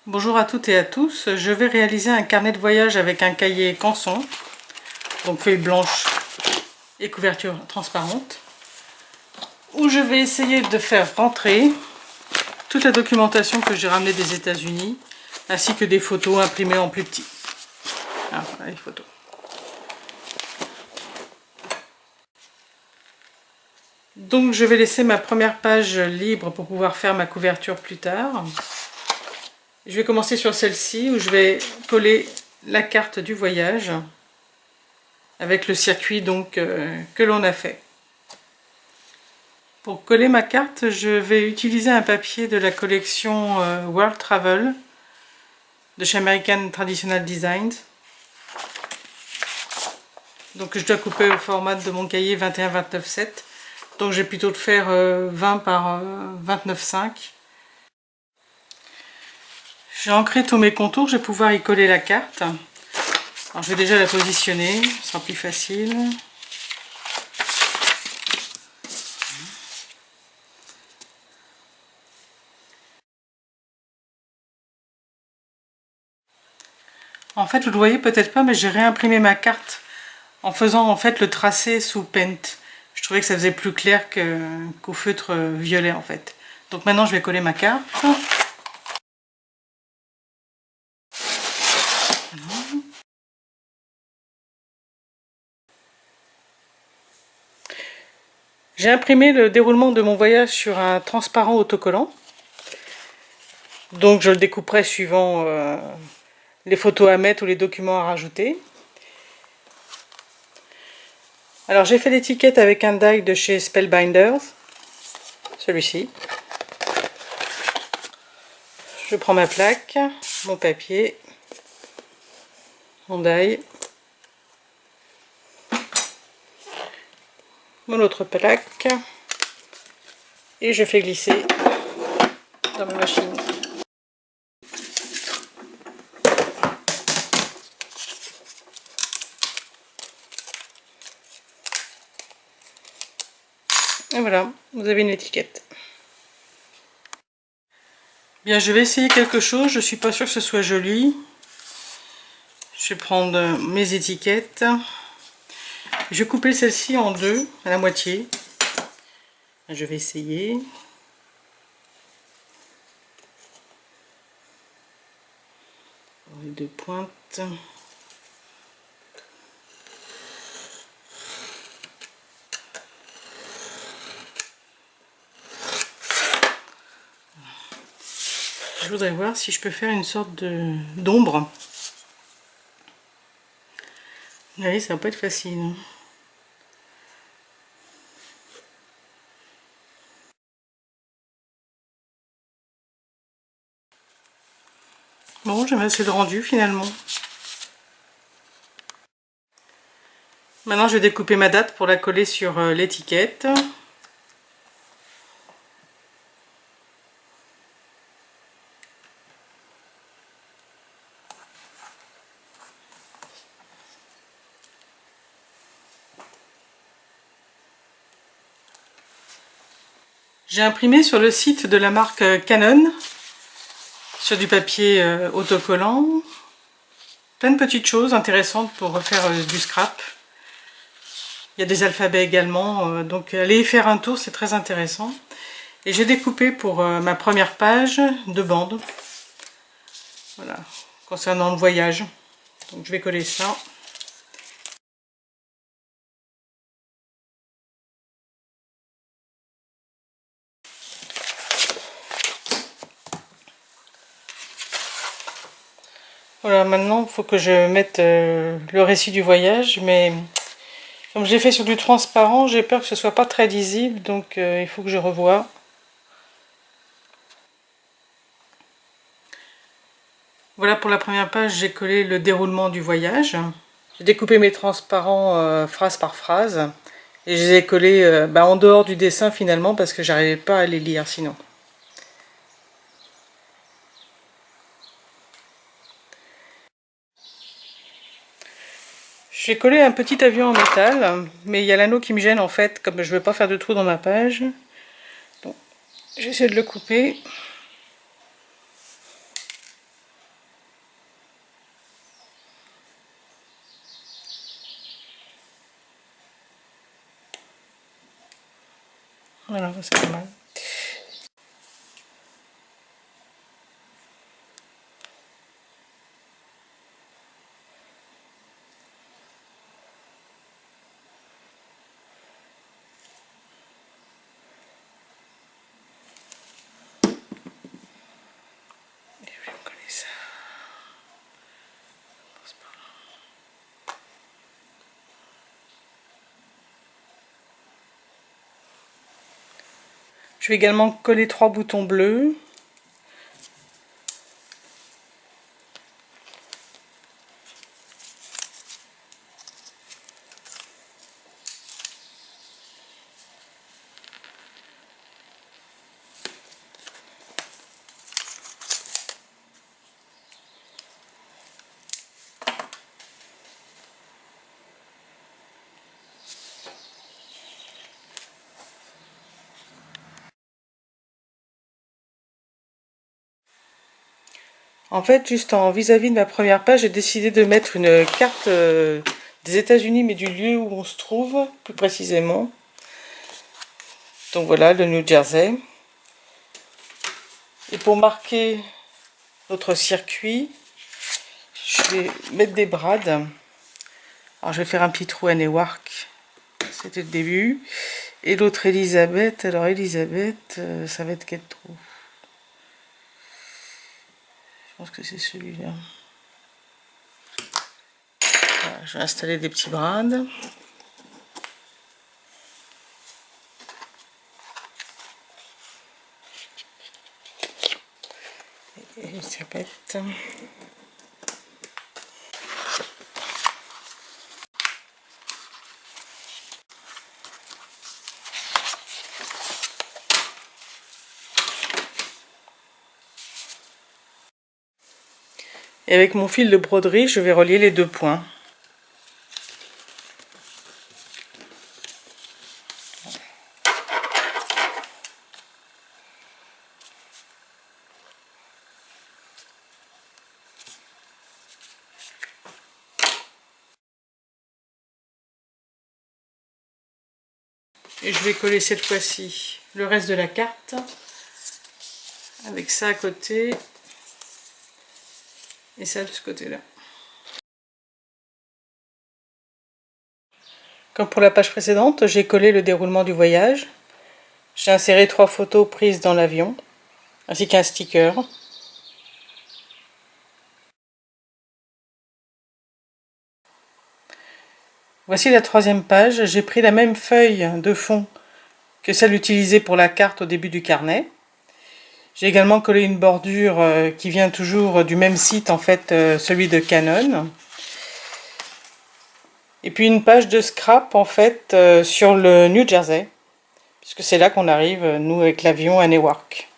Bonjour à toutes et à tous, je vais réaliser un carnet de voyage avec un cahier Canson, donc feuille blanche et couverture transparente, où je vais essayer de faire rentrer toute la documentation que j'ai ramenée des États-Unis, ainsi que des photos imprimées en plus petit. Ah, voilà les photos. Donc je vais laisser ma première page libre pour pouvoir faire ma couverture plus tard. Je vais commencer sur celle-ci où je vais coller la carte du voyage avec le circuit donc que l'on a fait. Pour coller ma carte, je vais utiliser un papier de la collection World Travel de chez American Traditional Designs. Donc je dois couper au format de mon cahier 21-29-7. Donc je vais plutôt le faire 20 par 29,5. J'ai ancré tous mes contours, je vais pouvoir y coller la carte. Alors je vais déjà la positionner, ce sera plus facile. En fait, vous le voyez peut-être pas, mais j'ai réimprimé ma carte en faisant en fait le tracé sous Paint. Je trouvais que ça faisait plus clair qu'au feutre violet en fait. Donc maintenant je vais coller ma carte. J'ai imprimé le déroulement de mon voyage sur un transparent autocollant. Donc je le découperai suivant les photos à mettre ou les documents à rajouter. Alors j'ai fait l'étiquette avec un die de chez Spellbinders, celui-ci. Je prends ma plaque, mon papier, mon die, mon autre plaque et je fais glisser dans ma machine. Et voilà, vous avez une étiquette. Bien, je vais essayer quelque chose, je suis pas sûre que ce soit joli. Je vais prendre mes étiquettes. Je vais couper celle-ci en deux, à la moitié. Je vais essayer. Les deux pointes. Je voudrais voir si je peux faire une sorte d'ombre. Oui, ça va pas être facile. Bon, j'ai assez de rendu finalement. Maintenant, je vais découper ma date pour la coller sur l'étiquette. J'ai imprimé sur le site de la marque Canon, sur du papier autocollant, plein de petites choses intéressantes pour refaire du scrap. Il y a des alphabets également, donc allez y faire un tour, c'est très intéressant. Et j'ai découpé pour ma première page deux bandes, voilà, concernant le voyage. Donc je vais coller ça. Voilà, maintenant il faut que je mette le récit du voyage, mais comme je l'ai fait sur du transparent, j'ai peur que ce soit pas très lisible, donc il faut que je revoie. Voilà, pour la première page, j'ai collé le déroulement du voyage. J'ai découpé mes transparents phrase par phrase, et je les ai collés en dehors du dessin finalement, parce que j'arrivais pas à les lire sinon. J'ai collé un petit avion en métal, mais il y a l'anneau qui me gêne en fait, comme je ne veux pas faire de trou dans ma page. Donc, j'essaie de le couper. Voilà, c'est pas mal. Et je vais coller ça. Je vais également coller 3 boutons bleus. En fait, juste en vis-à-vis de ma première page, j'ai décidé de mettre une carte des États-Unis, mais du lieu où on se trouve, plus précisément. Donc voilà, le New Jersey. Et pour marquer notre circuit, je vais mettre des brades. Alors je vais faire un petit trou à Newark, c'était le début. Et l'autre Elisabeth, alors Elisabeth, ça va être quel trou? Je pense que c'est celui-là. Voilà, je vais installer des petits brades. Elisabeth. Et avec mon fil de broderie, je vais relier les deux points. Et je vais coller cette fois-ci le reste de la carte avec ça à côté et ça de ce côté-là. Comme pour la page précédente, j'ai collé le déroulement du voyage. J'ai inséré 3 photos prises dans l'avion, ainsi qu'un sticker. Voici la 3e page. J'ai pris la même feuille de fond que celle utilisée pour la carte au début du carnet. J'ai également collé une bordure qui vient toujours du même site, en fait, celui de Canon. Et puis une page de scrap, en fait, sur le New Jersey, puisque c'est là qu'on arrive, nous, avec l'avion à Newark.